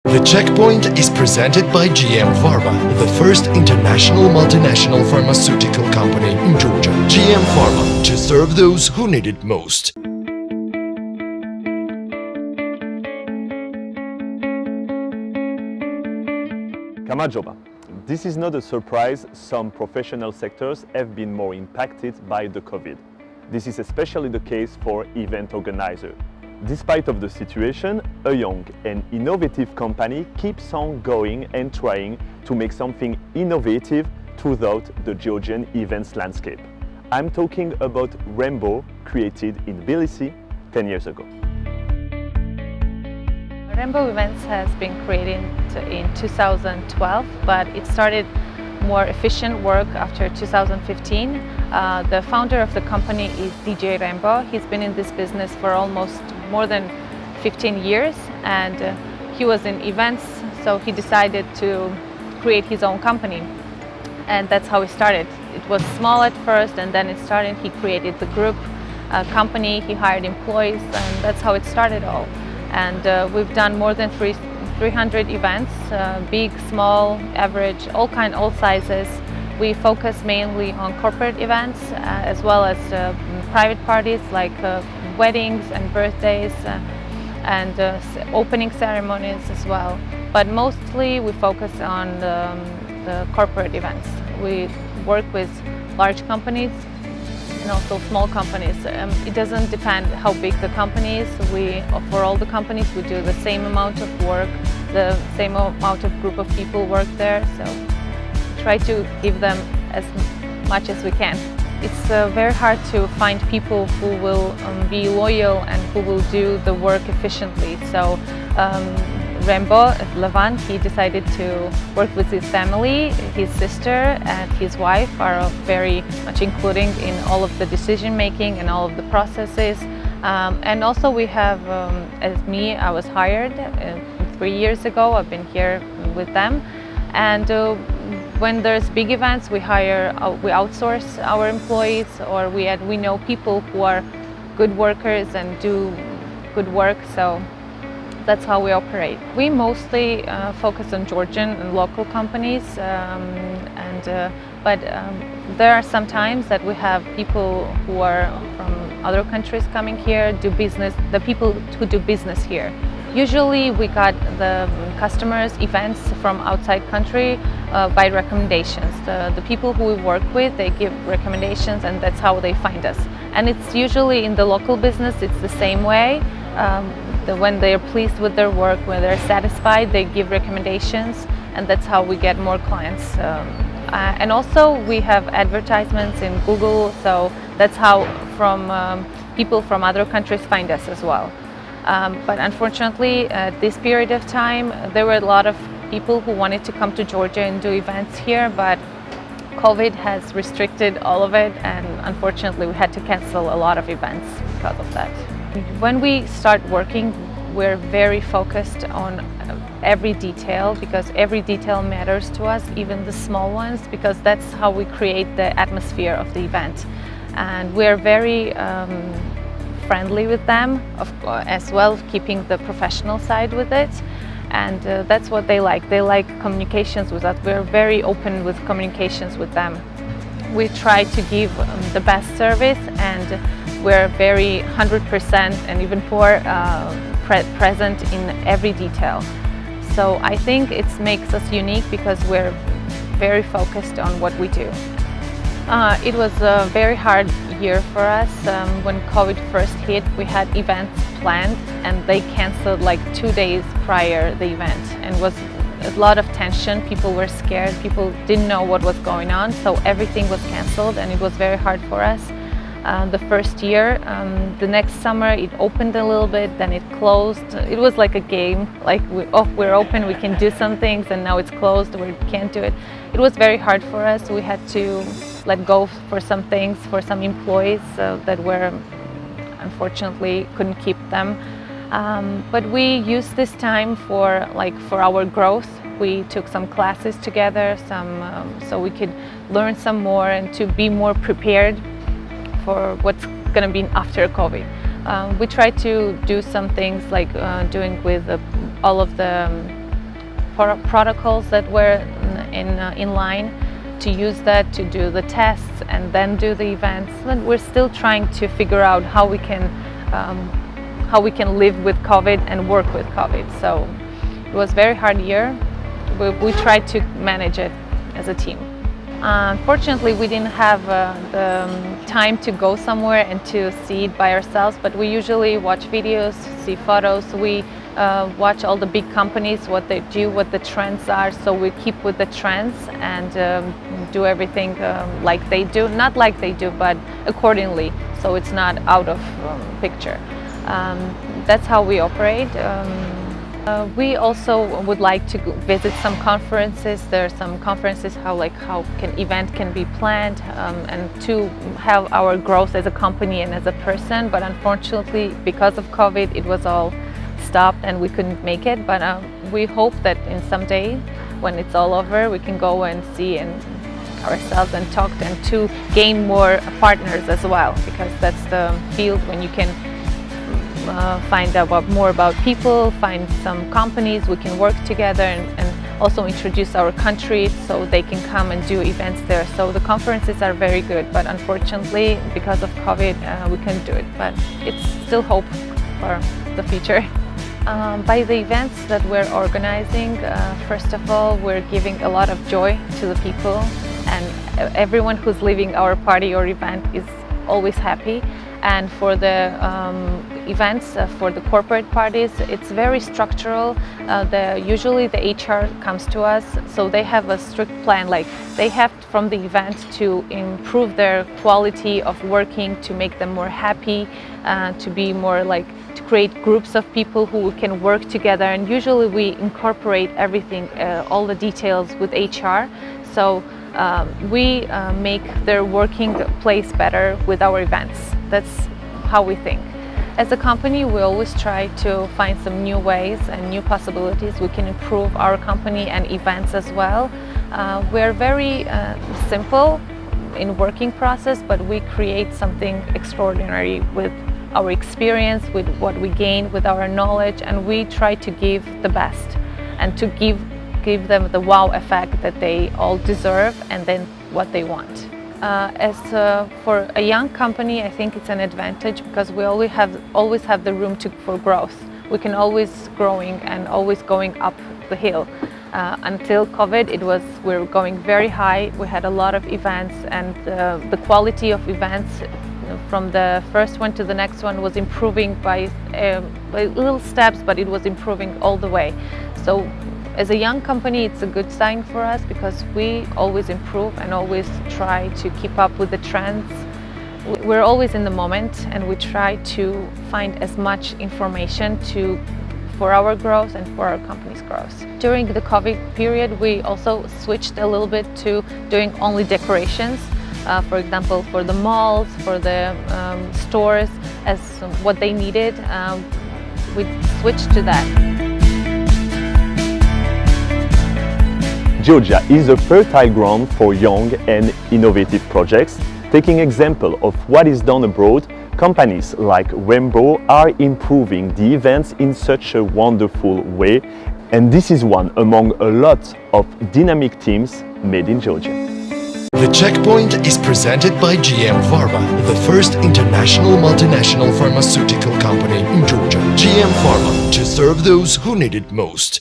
The Checkpoint is presented by GM Pharma, the first international multinational pharmaceutical company in Georgia. GM Pharma, to serve those who need it most. Kamajoba. This is not a surprise. Some professional sectors have been more impacted by the COVID. This is especially the case for event organizers. Despite of the situation, a young and innovative company keeps on going and trying to make something innovative throughout the Georgian events landscape. I'm talking about Rembow, created in Tbilisi 10 years ago. Rembow Events has been created in 2012, but it started more efficient work after 2015. The founder of the company is DJ Rembow. He's been in this business for almost more than 15 years, and he was in events, so he decided to create his own company, and that's how it started. It was small at first, and then it started. He created the group company, he hired employees, and that's how it started all. And we've done more than 300 events, big, small, average, all sizes. We focus mainly on corporate events as well as private parties like weddings and birthdays and opening ceremonies as well. But mostly we focus on the corporate events. We work with large companies and also small companies. It doesn't depend how big the company is. For all the companies, we do the same amount of work, the same amount of group of people work there. So try to give them as much as we can. It's very hard to find people who will be loyal and who will do the work efficiently. So Rembow, Levan, he decided to work with his family. His sister and his wife are very much including in all of the decision making and all of the processes. And also we have, as me, I was hired 3 years ago. I've been here with them. And when there's big events, we outsource our employees, or we know people who are good workers and do good work. So that's how we operate. We mostly focus on Georgian and local companies, but there are some times that we have people who are from other countries coming here, do business, the people who do business here. Usually we got the customers' events from outside country by recommendations. The people who we work with, they give recommendations, and that's how they find us. And it's usually in the local business, it's the same way. When they're pleased with their work, when they're satisfied, they give recommendations, and that's how we get more clients. And also we have advertisements in Google, so that's how people from other countries find us as well. But unfortunately, at this period of time, there were a lot of people who wanted to come to Georgia and do events here, but COVID has restricted all of it, and unfortunately we had to cancel a lot of events because of that. When we start working, we're very focused on every detail, because every detail matters to us, even the small ones, because that's how we create the atmosphere of the event. And we're very friendly with them, as well, keeping the professional side with it. And that's what they like. They like communications with us. We're very open with communications with them. We try to give the best service, and we're very 100% and even more present in every detail. So I think it makes us unique because we're very focused on what we do. It was a very hard year for us. When COVID first hit, we had events planned and they canceled like 2 days prior the event, and it was a lot of tension. People were scared, people didn't know what was going on, so everything was canceled, and it was very hard for us. The first year, the next summer it opened a little bit, then it closed. It was like a game, like we're open, we can do some things, and now it's closed, we can't do it. It was very hard for us. We had to let go for some things, for some employees that were, unfortunately, couldn't keep them. But we used this time for our growth. We took some classes together, so we could learn some more and to be more prepared for what's going to be after COVID. We try to do some things like doing with all of the protocols that were in line, to use that to do the tests and then do the events. But we're still trying to figure out how we can live with COVID and work with COVID. So it was a very hard year. We tried to manage it as a team. Unfortunately, we didn't have the time to go somewhere and to see it by ourselves, but we usually watch videos, see photos. We watch all the big companies, what they do, what the trends are, so we keep with the trends and do everything like they do. Not like they do, but accordingly, so it's not out of picture. That's how we operate. We also would like to visit some conferences. There are some conferences how event can be planned and to have our growth as a company and as a person. But unfortunately, because of COVID, it was all stopped and we couldn't make it. But we hope that in some day, when it's all over, we can go and see ourselves and talk and to gain more partners as well, because that's the field when you can find out more about people, find some companies we can work together and also introduce our country so they can come and do events there. So the conferences are very good, but unfortunately because of COVID we couldn't do it, but it's still hope for the future. By the events that we're organizing, first of all, we're giving a lot of joy to the people, and everyone who's leaving our party or event is always happy. And for the events, for the corporate parties, it's very structural. Usually the HR comes to us, so they have a strict plan. Like they have from the event to improve their quality of working, to make them more happy, to be more to create groups of people who can work together. And usually we incorporate everything, all the details with HR. So we make their working place better with our events. That's how we think. As a company, we always try to find some new ways and new possibilities we can improve our company and events as well. We're very simple in working process, but we create something extraordinary with our experience, with what we gain, with our knowledge, and we try to give the best and to give them the wow effect that they all deserve and then what they want. For a young company, I think it's an advantage because we always have the room for growth. We can always growing and always going up the hill. Until COVID, we were going very high. We had a lot of events, and the quality of events from the first one to the next one was improving by little steps, but it was improving all the way. So as a young company, it's a good sign for us because we always improve and always try to keep up with the trends. We're always in the moment, and we try to find as much information for our growth and for our company's growth. During the COVID period, we also switched a little bit to doing only decorations. For example, for the malls, for the stores, as what they needed, we switched to that. Georgia is a fertile ground for young and innovative projects. Taking example of what is done abroad, companies like Rembow are improving the events in such a wonderful way, and this is one among a lot of dynamic teams made in Georgia. The Checkpoint is presented by GM Pharma, the first international multinational pharmaceutical company in Georgia. GM Pharma, to serve those who need it most.